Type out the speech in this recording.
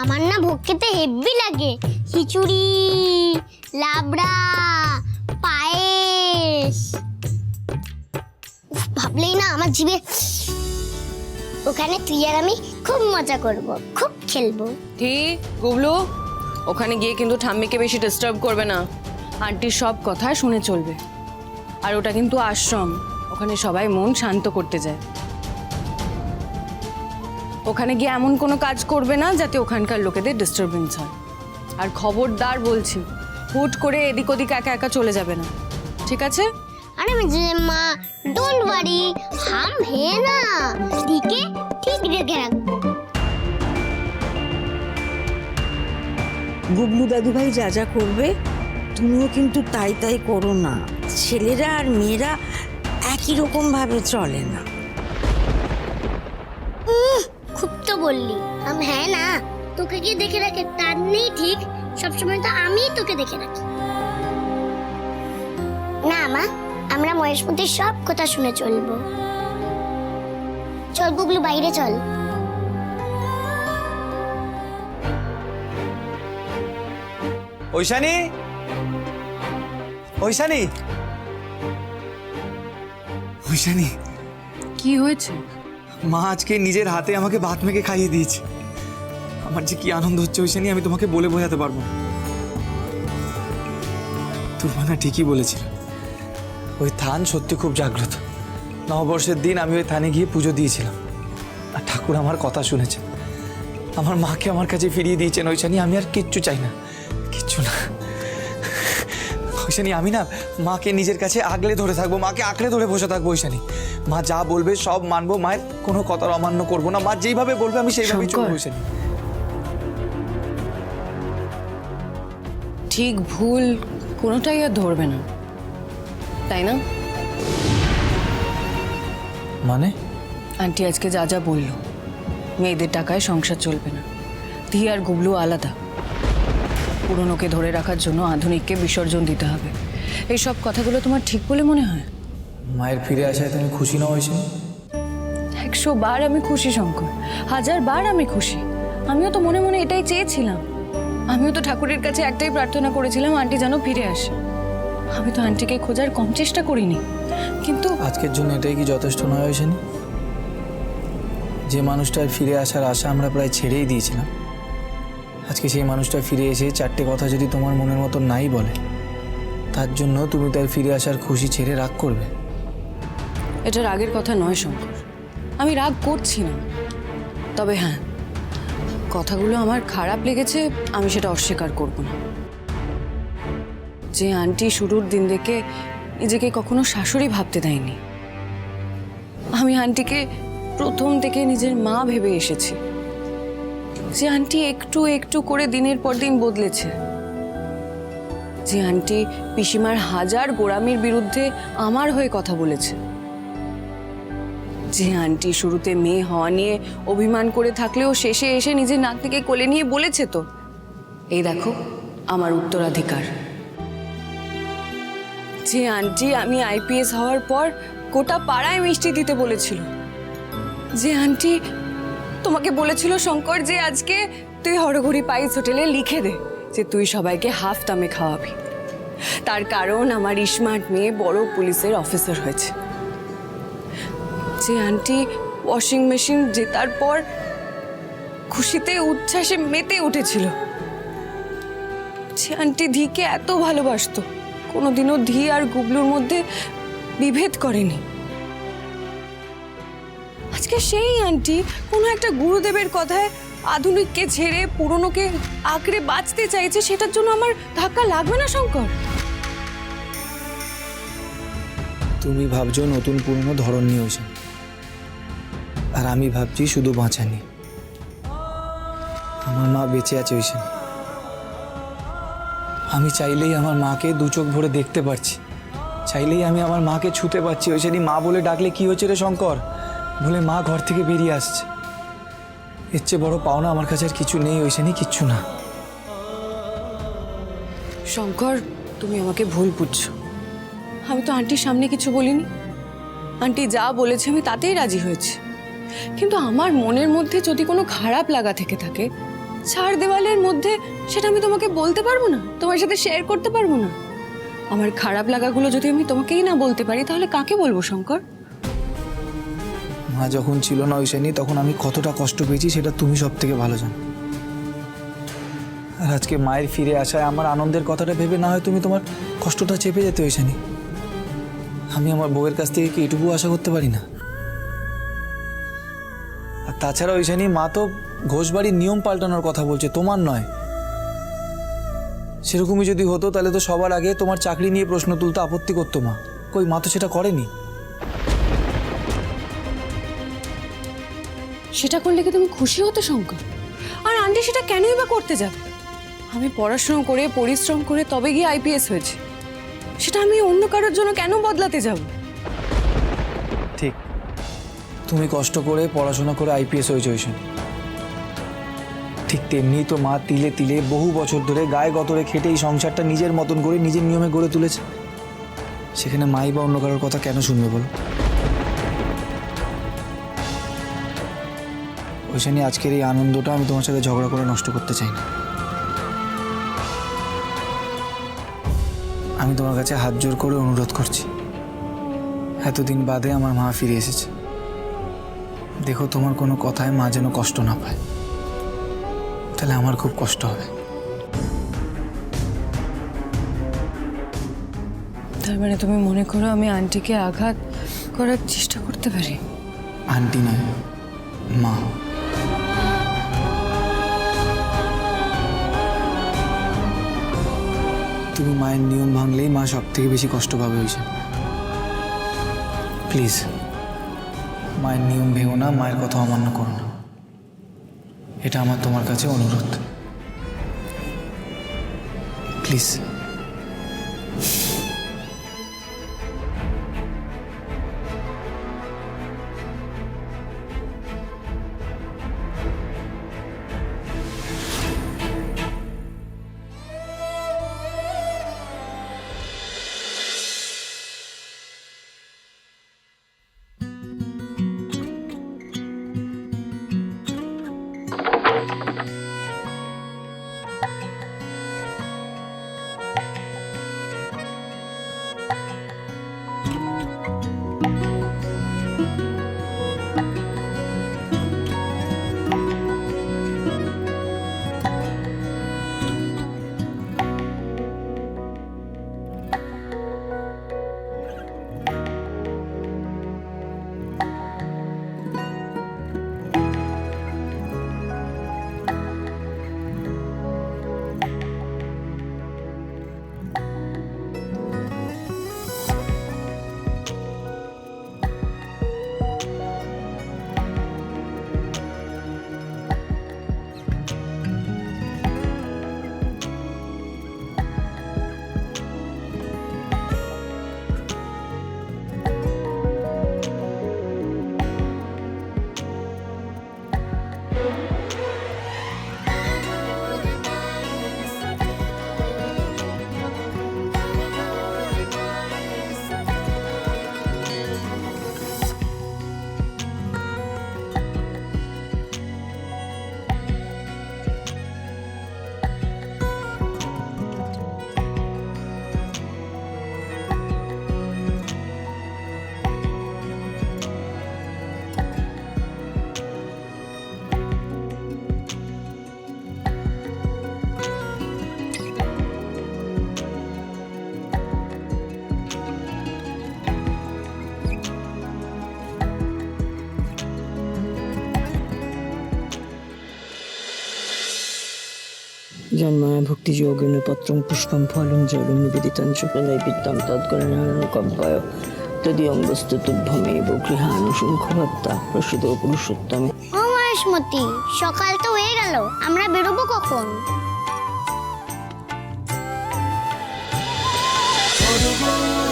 আমার না ভোগ খেতে হেভি লাগে। খিচুড়ি, লাবড়া, পায়েস, ভাবলেই না আমার জিভে। ওখানে তুই আর আমি খুব মজা করব, খুব খেলবো। ঠিক গুবলু, ওখানে গিয়ে কিন্তু ঠাম্মিকে বেশি ডিস্টার্ব করবে না। আন্টির সব কথা শুনে চলবে। আর ওটা কিন্তু আশ্রম, ওখানে সবাই মন শান্ত করতে যায়। ওখানে গিয়ে এমন কোনো কাজ করবে না যাতে ওখানকার লোকেদের ডিস্টারবেন্স হয়। আর খবরদার বলছি, হুট করে এদিক ওদিক একা একা চলে যাবে না, ঠিক আছে? अरे मा डोंट वरी, हम है ना, ठीक है, ठीक रखे रखबो। গুবলু দাদু ভাই যা যা করবে তুমিও কিন্তু তাই তাই করো না। ছেলেরা আর মেয়েরা একই রকম ভাবে চলে না। খুব তো বললি, हम है না, তোকে কি দেখে রাখে তার নেই ঠিক, সব সময় তো আমি তোকে দেখে রাখি। না মা, আমরা মহেশমতির সব কথা শুনে চলবো। চল গুগলু, বাইরে চল। ঐশানী, ঐশানী, ঐশানী, কি হয়েছে? মা আজকে নিজের হাতে আমাকে ভাত মেখে খাইয়ে দিয়েছে। আমার যে কি আনন্দ হচ্ছে ঐশানী, আমি তোমাকে বলে বোঝাতে পারবো না। তোর মা না ঠিকই বলেছিল, ওই থান সত্যি খুব জাগ্রত। নববর্ষের দিন আমি ওই থানে গিয়ে পুজো দিয়েছিলাম, আর ঠাকুর আমার কথা শুনেছেন, আমার মাকে আমার কাছে ফিরিয়ে দিয়েছেন। ঐশানী, আমি আর কিচ্ছু চাই না, কিচ্ছু না। ঐশানী, আমি না মাকে নিজের কাছে আগলে ধরে থাকবো, মাকে আঁকড়ে ধরে বসে থাকবো। ঐশানী, মা যা বলবে সব মানবো, মায়ের কোনো কথার অমান্য করবো না। মা যেইভাবে বলবে আমি সেইভাবেই চলবো। ঐশানী, ঠিক ভুল কোনোটাই আর ধরবে না, তাই না? মানে? আন্টি আজকে যা যা বললো, মেয়েদের টাকায় সংসার চলবে না, ধি আর গুবলু আলাদা, পুরনোকে ধরে রাখার জন্য আধুনিককে বিসর্জন দিতে হবে, এইসব কথাগুলো তোমার ঠিক বলে মনে হয়? মায়ের ফিরে আসায় তুমি খুশি না ঐশানী? 100 বার আমি খুশি শঙ্কর, 1000 বার আমি খুশি। আমিও তো মনে মনে এটাই চেয়েছিলাম। আমিও তো ঠাকুরের কাছে একটাই প্রার্থনা করেছিলাম, আন্টি যেন ফিরে আসে। আমি তো আন্টিকে খোঁজার কম চেষ্টা করিনি, কিন্তু আজকের জন্য এটাই কি যথেষ্ট নয় ঐশানী? যে মানুষটার ফিরে আসার আশা আমরা প্রায় ছেড়েই দিয়েছিলাম, আজকে সেই মানুষটা ফিরে এসে 4টে কথা যদি তোমার মনের মতো নাই বলে, তার জন্য তুমি তার ফিরে আসার খুশি ছেড়ে রাগ করবে? এটা রাগের কথা নয় শঙ্কর, আমি রাগ করছি না। তবে হ্যাঁ, কথাগুলো আমার খারাপ লেগেছে, আমি সেটা অস্বীকার করব না। যে আন্টি শুরুর দিন থেকে নিজেকে কখনো শাশুড়ি ভাবতে দেয়নি, আমি আন্টিকে প্রথম থেকে নিজের মা ভেবে এসেছি। যে আন্টি একটু একটু করে দিনের পর দিন বদলেছে, যে আন্টি পিসিমার 1000 গোঁড়ামির বিরুদ্ধে আমার হয়ে কথা বলেছে, যে আন্টি শুরুতে মেয়ে হওয়া নিয়ে অভিমান করে থাকলেও শেষে এসে নিজের নাতনিকে কোলে নিয়ে বলেছে তো, এই দেখো আমার উত্তরাধিকার। যে আন্টি আমি আইপিএস হওয়ার পর গোটা পাড়ায় মিষ্টি দিতে বলেছিল, যে আন্টি তোমাকে বলেছিল শঙ্কর যে আজকে তুই হরঘড়ি পাইস হোটেলে লিখে দে যে তুই সবাইকে হাফ দামে খাওয়াবি, তার কারণ আমার স্মার্ট মেয়ে বড় পুলিশের অফিসার হয়েছে। যে আন্টি ওয়াশিং মেশিন জেতার পর খুশিতে উচ্ছ্বাসে মেতে উঠেছিল, যে আন্টি ধিকে এত ভালোবাসতো, কোনোদিনও ধি আর গুবলুর মধ্যে বিভেদ করেনি, আজকে সেই আন্টি কোনো একটা গুরুদেবের কথায় আধুনিককে ছেড়ে পুরনোকে আঁকড়ে বাঁচতে চাইছে। সেটার জন্য আমার ধাক্কা লাগবে না শঙ্কর? তুমি ভাবছো নতুন পুরনো ধরন নিয়ে ঐশানী, আর আমি ভাবছি শুধু বাঁচা নিয়ে। আমার মা বেঁচে আছে ঐশানী, আমি চাইলেই আমার মাকে 2 চোখ ভরে দেখতে পারছি, চাইলেই আমি আমার মাকে ছুতে পারছি। ঐশানী, মা বলে ডাকলে কি হচ্ছে রে শঙ্কর? বলে মা ঘর থেকে বেরিয়ে আসছে। এর চেয়ে বড় পাওনা আমার কাছে আর কিছু নেই ঐশানী, কিচ্ছু না। শঙ্কর, তুমি আমাকে ভুল বুঝছো। আমি তো আন্টির সামনে কিছু বলিনি, আন্টি যা বলেছে আমি তাতেই রাজি হয়েছি। কিন্তু আমার মনের মধ্যে যদি কোনো খারাপ লাগা থেকে থাকে চার দেওয়ালের মধ্যে সেটা আমি তোমাকে বলতে পারবো না, তোমার সাথে শেয়ার করতে পারবো না? আমার খারাপ লাগাগুলো যদি আমি তোমাকেই না বলতে পারি তাহলে কাকে বলবো শঙ্কর? মা যখন ছিল না ঐশানী, তখন আমি কতটা কষ্ট পেয়েছি সেটা তুমি সব থেকে ভালো জানো। আর আজকে মায়ের ফিরে আসায় আমার আনন্দের কথাটা ভেবে না হয় তুমি তোমার কষ্টটা চেপে যেতে ঐশানী। আমি আমার বউয়ের কাছ থেকে কি এটুকু আশা করতে পারি না? আর তাছাড়া ঐশানী, মা তো ঘোষবাড়ির নিয়ম পাল্টানোর কথা বলছে, তোমার নয়। সেরকমই যদি হতো তাহলে তো সবার আগে তোমার চাকরি নিয়ে প্রশ্ন তুলতে আপত্তি করতো মা। কই, মা তো সেটা করেনি। সেটা করলে কি তুমি খুশি হতো শঙ্কর? আর আন্টি সেটা কেনই বা করতে যাবে? আমি পড়াশোনা করে পরিশ্রম করে তবে গিয়ে আইপিএস হয়েছে, সেটা আমি অন্য কারোর জন্য কেন বদলাতে যাব? ঠিক, তুমি কষ্ট করে পড়াশোনা করে আইপিএস হয়েছে ঐশানী। ঠিক তেমনি তো মা তিলে তিলে বহু বছর ধরে গায়ে গতরে খেটে এই সংসারটা নিজের মতন করে নিজের নিয়মে গড়ে তুলেছে। সেখানে মাই বা অন্য কারোর কথা কেন শুনবে বলো? ঐশানী, আজকের এই আনন্দটা আমি তোমার সাথে ঝগড়া করে নষ্ট করতে চাই না। আমি তোমার কাছে হাত জোর করে অনুরোধ করছি, এতদিন বাদে আমার মা ফিরে এসেছে। দেখো, তোমার কোনো কথায় মা যেন কষ্ট না পায়, তাহলে আমার খুব কষ্ট হবে। তার মানে তুমি মনে করো আমি আন্টিকে আঘাত করার চেষ্টা করতে পারি? আন্টি নয়, মা। তুমি মায়ের নিয়ম ভাঙলেই মা সব থেকে বেশি কষ্ট পাবে হয়েছে। প্লিজ, মায়ের নিয়ম ভেঙো না, মায়ের কথা অমান্য করো না, এটা আমার তোমার কাছে অনুরোধ। প্লিজ। জন্মায় ভক্তিযোগেন পত্রং পুষ্পম ফলং জলং নিবেদিতং নৈবেদ্যং তদ্গণনাকব্বয় তদীয়ং বস্তু তুভ্যমেব গৃহানুশৃঙ্খলত্তা প্রসিদ্ধ পুরুষোত্তমে। ও মহেশমতি, সকাল তো হয়ে গেল, আমরা বেরোবো কখন? ও